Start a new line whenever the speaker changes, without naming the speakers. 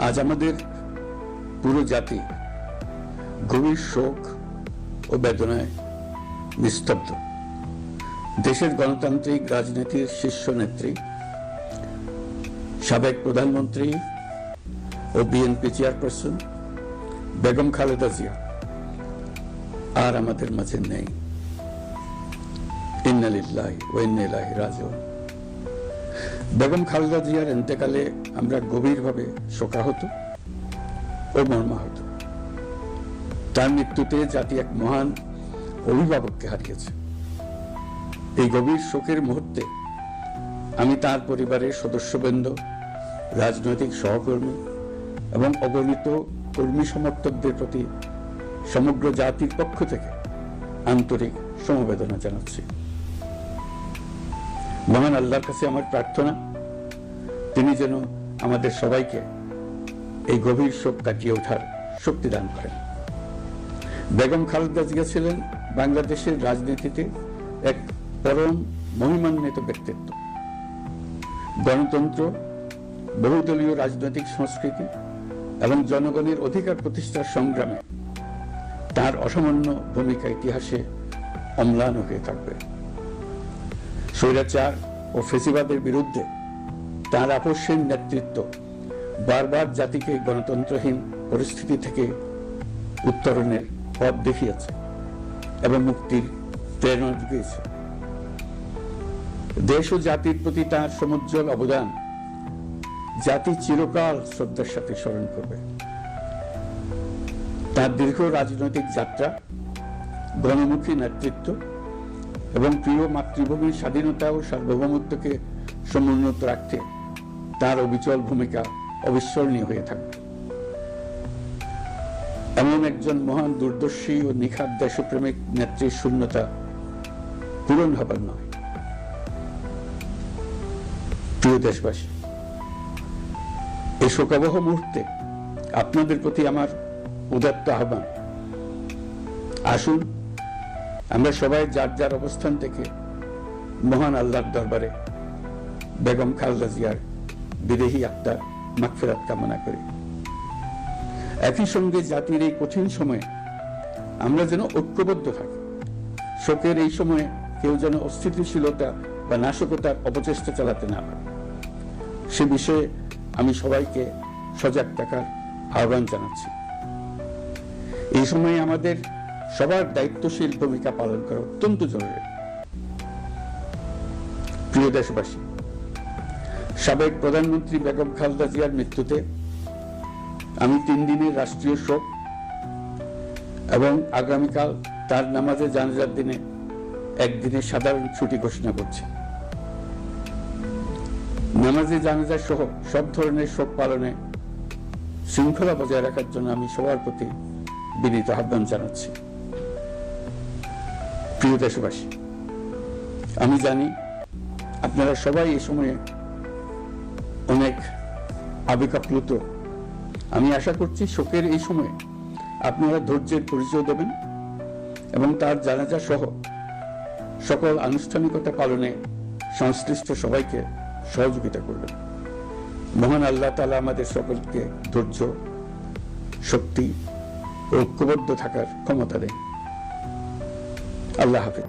আজ আমাদের পুরো জাতি গভীর শোক ও বেদনায় নিস্তব্ধ। দেশের গণতান্ত্রিক রাজনীতির শীর্ষ নেত্রী, সাবেক প্রধানমন্ত্রী ও বিএনপি চেয়ারপারসন বেগম খালেদা জিয়া আর আমাদের মাঝে নেই। ইন্না লিল্লাহি ওয়া ইন্না ইলাইহি রাজিউন। বেগম খালেদা জিয়ার ইন্তেকালে আমরা গভীরভাবে শোকাহত ও মর্মাহত। তার মৃত্যুতে জাতি এক মহান অভিভাবককে হারিয়েছে। এই গভীর শোকের মুহূর্তে আমি তার পরিবারের সদস্যবৃন্দ, রাজনৈতিক সহকর্মী এবং অগণিত কর্মী সমর্থকদের প্রতি সমগ্র জাতির পক্ষ থেকে আন্তরিক সমবেদনা জানাচ্ছি। মহান আল্লাহর কাছে আমার প্রার্থনা, তিনি যেন আমাদের সবাইকে এই গভীর শোক কাটিয়ে ওঠার শক্তি দান করেন। বেগম খালেদা জিয়া ছিলেন বাংলাদেশের রাজনীতিতে এক পরম মহিমান্বিত ব্যক্তিত্ব। গণতন্ত্র, বহুদলীয় রাজনৈতিক সংস্কৃতি এবং জনগণের অধিকার প্রতিষ্ঠার সংগ্রামে তার অসামান্য ভূমিকা ইতিহাসে অম্লান হয়ে থাকবে। স্বৈরাচার ও ফেসিবাদের বিরুদ্ধে তার আপসহীন নেতৃত্ব বারবার জাতিকে গণতন্ত্রহীন পরিস্থিতি থেকে উত্তরণের পথ দেখিয়েছে এবং মুক্তির প্রেরণা জুগিয়েছে। দেশ ও জাতির প্রতি তার সমুজ্জ্বল অবদান জাতি চিরকাল শ্রদ্ধার সাথে স্মরণ করবে। তার দীর্ঘ রাজনৈতিক যাত্রা, গণমুখী নেতৃত্ব এবং প্রিয় মাতৃভূমির স্বাধীনতা ও সার্বভৌমত্বকে সমুন্নত রাখতে তার অবিচল ভূমিকা অবিস্মরণীয় হয়ে থাকবে। এমন একজন মহান দূরদর্শী ও নিখাদ দেশপ্রেমিক নেত্রীর শূন্যতা পূরণ হবার নয়। প্রিয় দেশবাসী, এই শোকাবহ মুহূর্তে আপনাদের প্রতি আমার উদাত্ত আহ্বান, আসুন আমরা সবাই যার যার অবস্থান থেকে মহান আল্লাহর দরবারে বেগম খালেদা জিয়ার বিদেহী আত্মার মাগফিরাত কামনা করি। একই সঙ্গে জাতির এই কঠিন সময়ে আমরা যেন ঐক্যবদ্ধ থাকি। শোকের এই সময়ে কেউ যেন অস্থিতিশীলতা বা নাশকতার অপচেষ্টা চালাতে না পারে, সে বিষয়ে আমি সবাইকে সজাগ থাকার আহ্বান জানাচ্ছি। এই সময়ে আমাদের সবার দায়িত্বশীল ভূমিকা পালন করা অত্যন্ত জরুরি। প্রিয় দেশবাসী, সাবেক প্রধানমন্ত্রী বেগম খালেদা জিয়ার মৃত্যুতে আমি 3 দিনের রাষ্ট্রীয় শোক এবং আগামীকাল তার নামাজে জানাজার দিনে একদিনের সাধারণ ছুটি ঘোষণা করছি। নামাজে জানাজা সহ সব ধরনের শোক পালনে শৃঙ্খলা বজায় রাখার জন্য আমি সবার প্রতি বিনীত আহ্বান জানাচ্ছি। প্রিয় দেশবাসী, আমি জানি আপনারা সবাই এই সময়ে অনেক আবেগাপ্লুত। আমি আশা করছি শোকের এই সময়ে আপনারা ধৈর্যের পরিচয় দেবেন এবং তার জানাজা সহ সকল আনুষ্ঠানিকতা পালনে সংশ্লিষ্ট সবাইকে সহযোগিতা করবেন। মহান আল্লাহ তাআলা আমাদের সকলকে ধৈর্য, শক্তি ও ঐক্যবদ্ধ থাকার ক্ষমতা দেন। আল্লাহ হাফেজ।